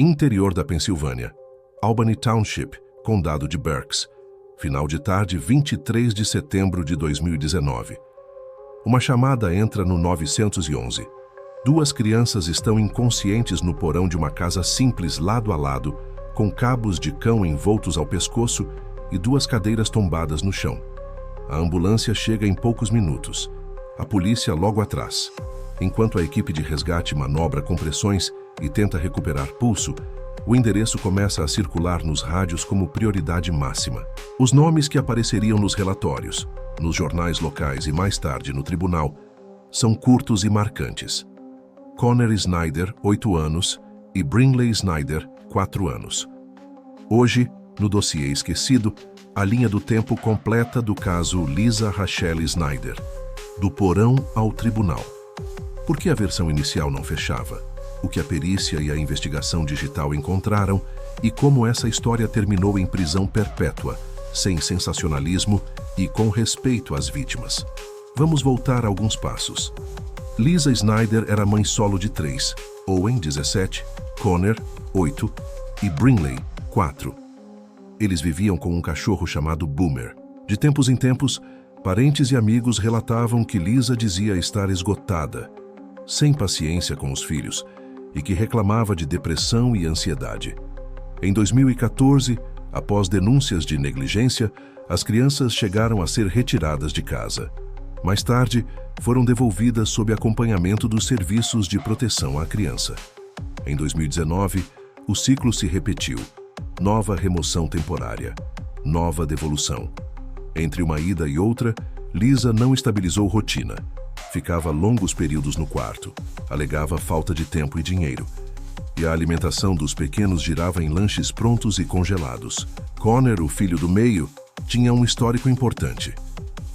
Interior da Pensilvânia. Albany Township, Condado de Berks. Final de tarde, 23 de setembro de 2019. Uma chamada entra no 911. Duas crianças estão inconscientes no porão de uma casa simples lado a lado, com cabos de cão envoltos ao pescoço e duas cadeiras tombadas no chão. A ambulância chega em poucos minutos. A polícia logo atrás. Enquanto a equipe de resgate manobra compressões e tenta recuperar pulso, o endereço começa a circular nos rádios como prioridade máxima. Os nomes que apareceriam nos relatórios, nos jornais locais e mais tarde no tribunal, são curtos e marcantes. Connor Snyder, 8 anos, e Brinley Snyder, 4 anos. Hoje, no dossiê esquecido, a linha do tempo completa do caso Lisa Rachelle Snyder, do porão ao tribunal. Por que a versão inicial não fechava? O que a perícia e a investigação digital encontraram e como essa história terminou em prisão perpétua, sem sensacionalismo e com respeito às vítimas. Vamos voltar alguns passos. Lisa Snyder era mãe solo de 3, Owen, 17, Connor, 8 e Brinley, 4. Eles viviam com um cachorro chamado Boomer. De tempos em tempos, parentes e amigos relatavam que Lisa dizia estar esgotada, sem paciência com os filhos, e que reclamava de depressão e ansiedade. Em 2014, após denúncias de negligência, as crianças chegaram a ser retiradas de casa. Mais tarde, foram devolvidas sob acompanhamento dos serviços de proteção à criança. Em 2019, o ciclo se repetiu. Nova remoção temporária. Nova devolução. Entre uma ida e outra, Lisa não estabilizou rotina. Ficava longos períodos no quarto, alegava falta de tempo e dinheiro. E a alimentação dos pequenos girava em lanches prontos e congelados. Connor, o filho do meio, tinha um histórico importante.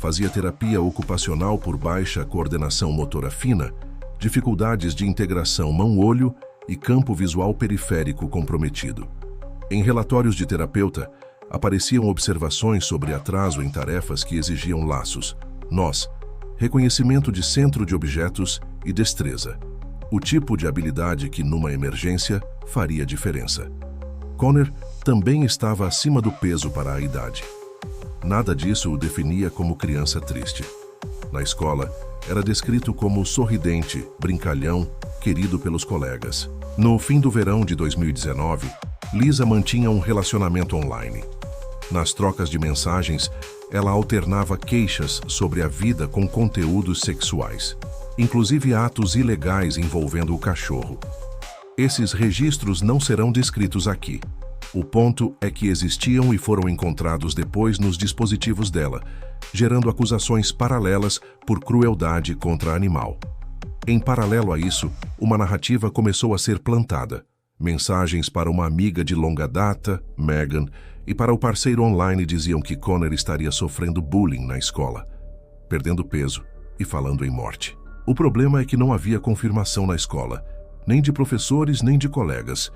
Fazia terapia ocupacional por baixa coordenação motora fina, dificuldades de integração mão-olho e campo visual periférico comprometido. Em relatórios de terapeuta, apareciam observações sobre atraso em tarefas que exigiam laços, nós, reconhecimento de centro de objetos e destreza. O tipo de habilidade que, numa emergência, faria diferença. Connor também estava acima do peso para a idade. Nada disso o definia como criança triste. Na escola, era descrito como sorridente, brincalhão, querido pelos colegas. No fim do verão de 2019, Lisa mantinha um relacionamento online. Nas trocas de mensagens, ela alternava queixas sobre a vida com conteúdos sexuais, inclusive atos ilegais envolvendo o cachorro. Esses registros não serão descritos aqui. O ponto é que existiam e foram encontrados depois nos dispositivos dela, gerando acusações paralelas por crueldade contra animal. Em paralelo a isso, uma narrativa começou a ser plantada. Mensagens para uma amiga de longa data, Megan, e para o parceiro online diziam que Connor estaria sofrendo bullying na escola, perdendo peso e falando em morte. O problema é que não havia confirmação na escola, nem de professores nem de colegas,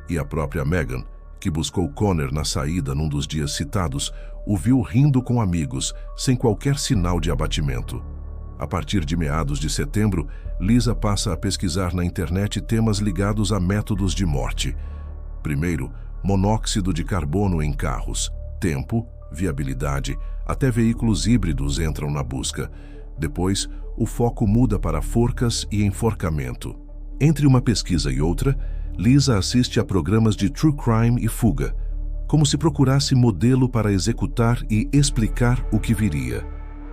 e a própria Megan, que buscou Connor na saída num dos dias citados, o viu rindo com amigos, sem qualquer sinal de abatimento. A partir de meados de setembro, Lisa passa a pesquisar na internet temas ligados a métodos de morte. Primeiro, monóxido de carbono em carros, tempo, viabilidade, até veículos híbridos entram na busca. Depois, o foco muda para forcas e enforcamento. Entre uma pesquisa e outra, Lisa assiste a programas de true crime e fuga, como se procurasse modelo para executar e explicar o que viria.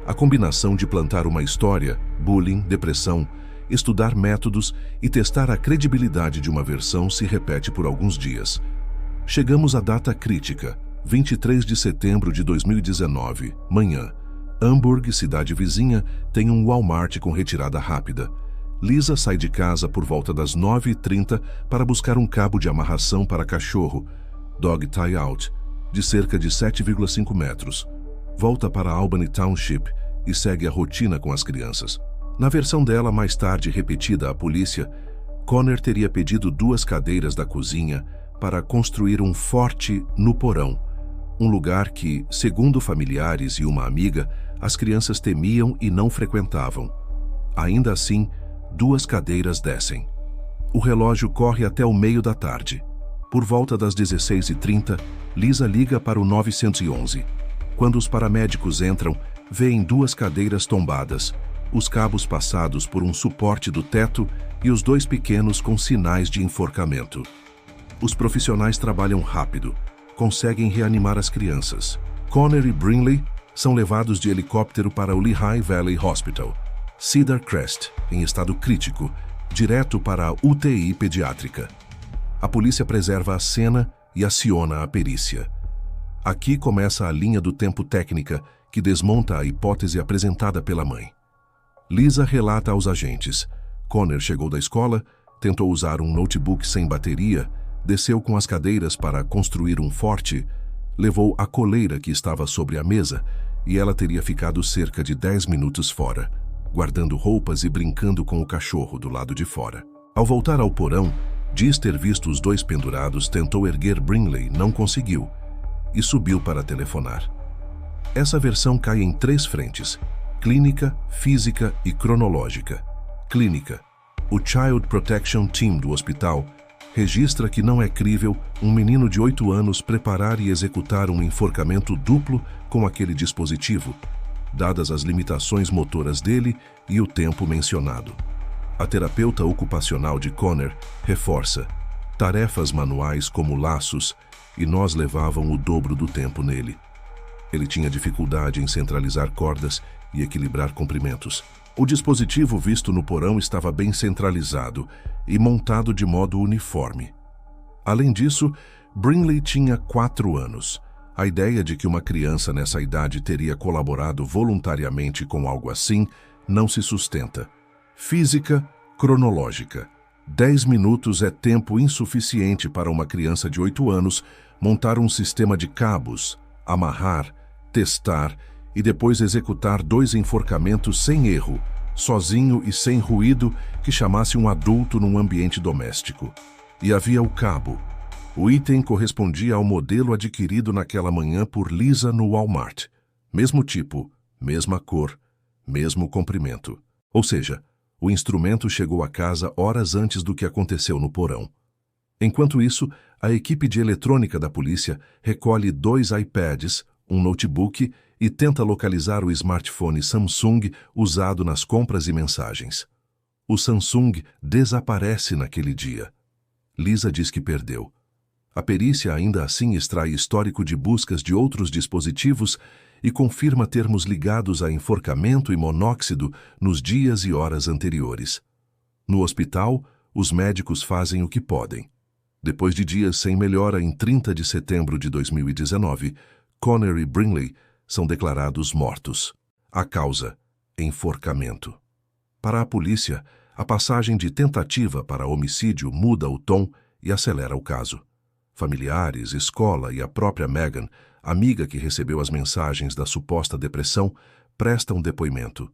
A combinação de plantar uma história, bullying, depressão, estudar métodos e testar a credibilidade de uma versão se repete por alguns dias. Chegamos à data crítica, 23 de setembro de 2019, manhã. Hamburg, cidade vizinha, tem um Walmart com retirada rápida. Lisa sai de casa por volta das 9h30 para buscar um cabo de amarração para cachorro, dog tie-out, de cerca de 7,5 metros. Volta para Albany Township e segue a rotina com as crianças. Na versão dela, mais tarde repetida à polícia, Connor teria pedido 2 cadeiras da cozinha para construir um forte no porão, um lugar que, segundo familiares e uma amiga, as crianças temiam e não frequentavam. Ainda assim, 2 cadeiras descem. O relógio corre até o meio da tarde. Por volta das 16h30, Lisa liga para o 911. Quando os paramédicos entram, veem 2 cadeiras tombadas, os cabos passados por um suporte do teto e os 2 pequenos com sinais de enforcamento. Os profissionais trabalham rápido, conseguem reanimar as crianças. Connor e Brinley são levados de helicóptero para o Lehigh Valley Hospital, Cedar Crest, em estado crítico, direto para a UTI pediátrica. A polícia preserva a cena e aciona a perícia. Aqui começa a linha do tempo técnica que desmonta a hipótese apresentada pela mãe. Lisa relata aos agentes. Connor chegou da escola, tentou usar um notebook sem bateria, desceu com as cadeiras para construir um forte, levou a coleira que estava sobre a mesa e ela teria ficado cerca de 10 minutos fora, guardando roupas e brincando com o cachorro do lado de fora. Ao voltar ao porão, diz ter visto os 2 pendurados, tentou erguer Brinley, não conseguiu, e subiu para telefonar. Essa versão cai em 3 frentes: clínica, física e cronológica. Clínica. O Child Protection Team do hospital registra que não é crível um menino de 8 anos preparar e executar um enforcamento duplo com aquele dispositivo, dadas as limitações motoras dele e o tempo mencionado. A terapeuta ocupacional de Connor reforça: tarefas manuais como laços, e nós levavam o dobro do tempo nele. Ele tinha dificuldade em centralizar cordas e equilibrar comprimentos. O dispositivo visto no porão estava bem centralizado e montado de modo uniforme. Além disso, Brinley tinha 4 anos. A ideia de que uma criança nessa idade teria colaborado voluntariamente com algo assim não se sustenta. Física cronológica. 10 minutos é tempo insuficiente para uma criança de 8 anos montar um sistema de cabos, amarrar, testar e depois executar 2 enforcamentos sem erro, sozinho e sem ruído, que chamasse um adulto num ambiente doméstico. E havia o cabo. O item correspondia ao modelo adquirido naquela manhã por Lisa no Walmart. Mesmo tipo, mesma cor, mesmo comprimento. Ou seja, o instrumento chegou a casa horas antes do que aconteceu no porão. Enquanto isso, a equipe de eletrônica da polícia recolhe 2 iPads, um notebook e tenta localizar o smartphone Samsung usado nas compras e mensagens. O Samsung desaparece naquele dia. Lisa diz que perdeu. A perícia ainda assim extrai histórico de buscas de outros dispositivos e confirma termos ligados a enforcamento e monóxido nos dias e horas anteriores. No hospital, os médicos fazem o que podem. Depois de dias sem melhora, em 30 de setembro de 2019, Connor e Brinley são declarados mortos. A causa: enforcamento. Para a polícia, a passagem de tentativa para homicídio muda o tom e acelera o caso. Familiares, escola e a própria Megan, amiga que recebeu as mensagens da suposta depressão, prestam depoimento.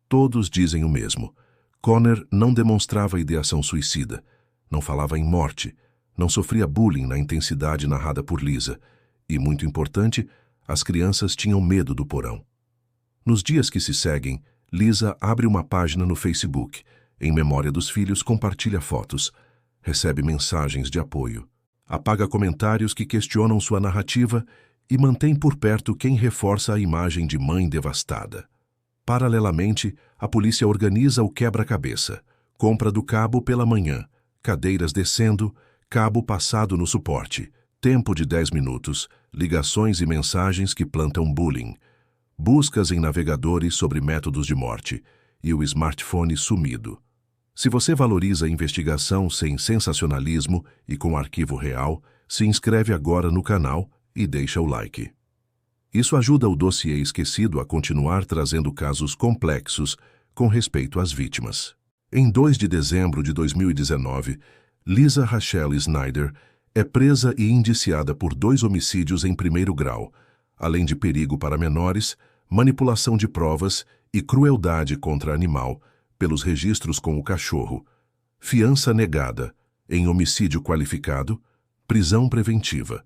Todos dizem o mesmo. Connor não demonstrava ideação suicida, não falava em morte, não sofria bullying na intensidade narrada por Lisa e, muito importante, as crianças tinham medo do porão. Nos dias que se seguem, Lisa abre uma página no Facebook. Em memória dos filhos, compartilha fotos, recebe mensagens de apoio, apaga comentários que questionam sua narrativa e mantém por perto quem reforça a imagem de mãe devastada. Paralelamente, a polícia organiza o quebra-cabeça, compra do cabo pela manhã, cadeiras descendo, cabo passado no suporte, tempo de 10 minutos, ligações e mensagens que plantam bullying, buscas em navegadores sobre métodos de morte e o smartphone sumido. Se você valoriza a investigação sem sensacionalismo e com arquivo real, se inscreve agora no canal e deixa o like. Isso ajuda o dossiê esquecido a continuar trazendo casos complexos com respeito às vítimas. Em 2 de dezembro de 2019, Lisa Rachelle Snyder é presa e indiciada por 2 homicídios em 1º grau, além de perigo para menores, manipulação de provas e crueldade contra animal, pelos registros com o cachorro, fiança negada, em homicídio qualificado, prisão preventiva.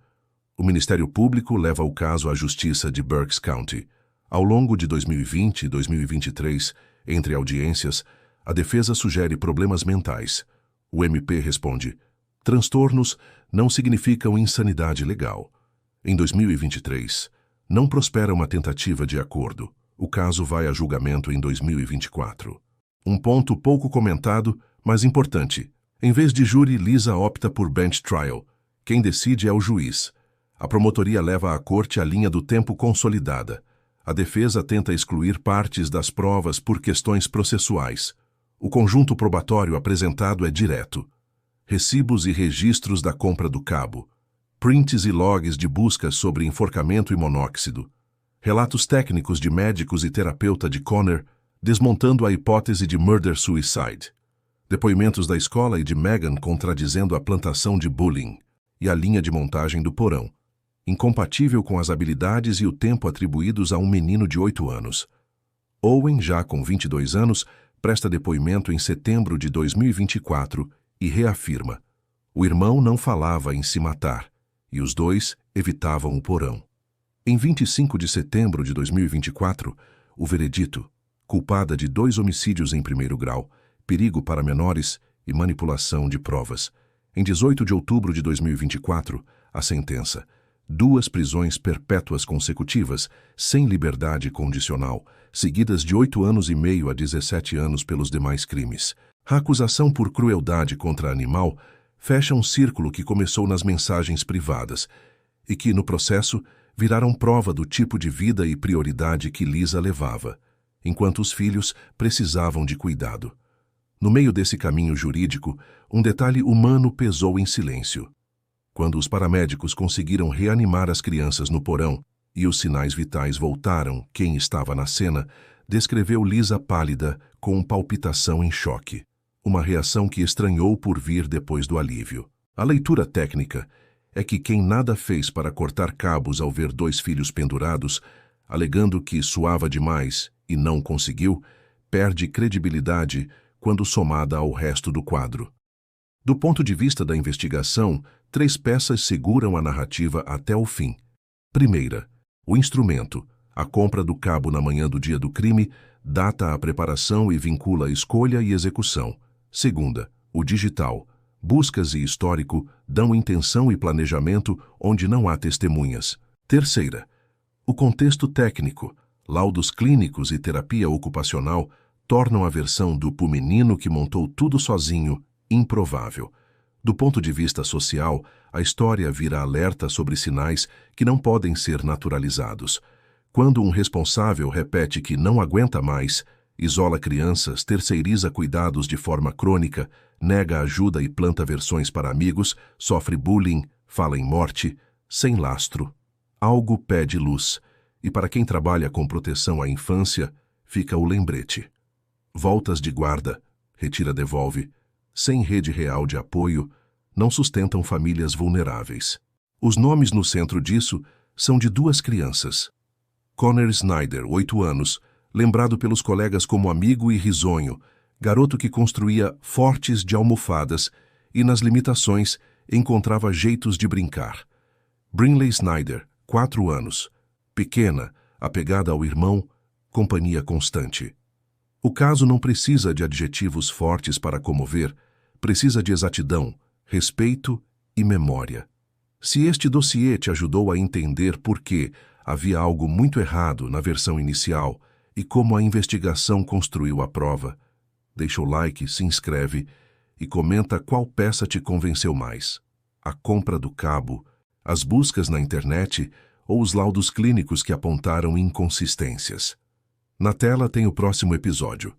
O Ministério Público leva o caso à Justiça de Berks County. Ao longo de 2020 e 2023, entre audiências, a defesa sugere problemas mentais. O MP responde: Transtornos não significam insanidade legal. Em 2023, não prospera uma tentativa de acordo. O caso vai a julgamento em 2024. Um ponto pouco comentado, mas importante. Em vez de júri, Lisa opta por bench trial. Quem decide é o juiz. A promotoria leva à corte a linha do tempo consolidada. A defesa tenta excluir partes das provas por questões processuais. O conjunto probatório apresentado é direto. Recibos e registros da compra do cabo. Prints e logs de buscas sobre enforcamento e monóxido. Relatos técnicos de médicos e terapeuta de Connor, desmontando a hipótese de murder-suicide. Depoimentos da escola e de Megan contradizendo a plantação de bullying. E a linha de montagem do porão, incompatível com as habilidades e o tempo atribuídos a um menino de 8 anos. Owen, já com 22 anos, presta depoimento em setembro de 2024 e reafirma: o irmão não falava em se matar, e os dois evitavam o porão. Em 25 de setembro de 2024, o veredito, culpada de 2 homicídios em primeiro grau, perigo para menores e manipulação de provas. Em 18 de outubro de 2024, a sentença: 2 prisões perpétuas consecutivas, sem liberdade condicional, seguidas de 8 anos e meio a 17 anos pelos demais crimes. A acusação por crueldade contra animal fecha um círculo que começou nas mensagens privadas e que, no processo, viraram prova do tipo de vida e prioridade que Lisa levava, enquanto os filhos precisavam de cuidado. No meio desse caminho jurídico, um detalhe humano pesou em silêncio. Quando os paramédicos conseguiram reanimar as crianças no porão e os sinais vitais voltaram, quem estava na cena descreveu Lisa pálida, com palpitação em choque. Uma reação que estranhou por vir depois do alívio. A leitura técnica é que quem nada fez para cortar cabos ao ver 2 filhos pendurados, alegando que suava demais e não conseguiu, perde credibilidade quando somada ao resto do quadro. Do ponto de vista da investigação, 3 peças seguram a narrativa até o fim. Primeira, o instrumento. A compra do cabo na manhã do dia do crime data a preparação e vincula a escolha e execução. Segunda, o digital. Buscas e histórico dão intenção e planejamento onde não há testemunhas. Terceira, o contexto técnico. Laudos clínicos e terapia ocupacional tornam a versão do menino que montou tudo sozinho improvável. Do ponto de vista social, a história vira alerta sobre sinais que não podem ser naturalizados. Quando um responsável repete que não aguenta mais, isola crianças, terceiriza cuidados de forma crônica, nega ajuda e planta versões para amigos, sofre bullying, fala em morte, sem lastro. Algo pede luz, e para quem trabalha com proteção à infância, fica o lembrete. Voltas de guarda, retira-devolve, sem rede real de apoio, não sustentam famílias vulneráveis. Os nomes no centro disso são de 2 crianças. Connor Snyder, 8 anos, lembrado pelos colegas como amigo e risonho, garoto que construía fortes de almofadas e, nas limitações, encontrava jeitos de brincar. Brinley Snyder, 4 anos, pequena, apegada ao irmão, companhia constante. O caso não precisa de adjetivos fortes para comover, precisa de exatidão, respeito e memória. Se este dossiê te ajudou a entender por que havia algo muito errado na versão inicial e como a investigação construiu a prova, deixa o like, se inscreve e comenta qual peça te convenceu mais: a compra do cabo, as buscas na internet ou os laudos clínicos que apontaram inconsistências. Na tela tem o próximo episódio.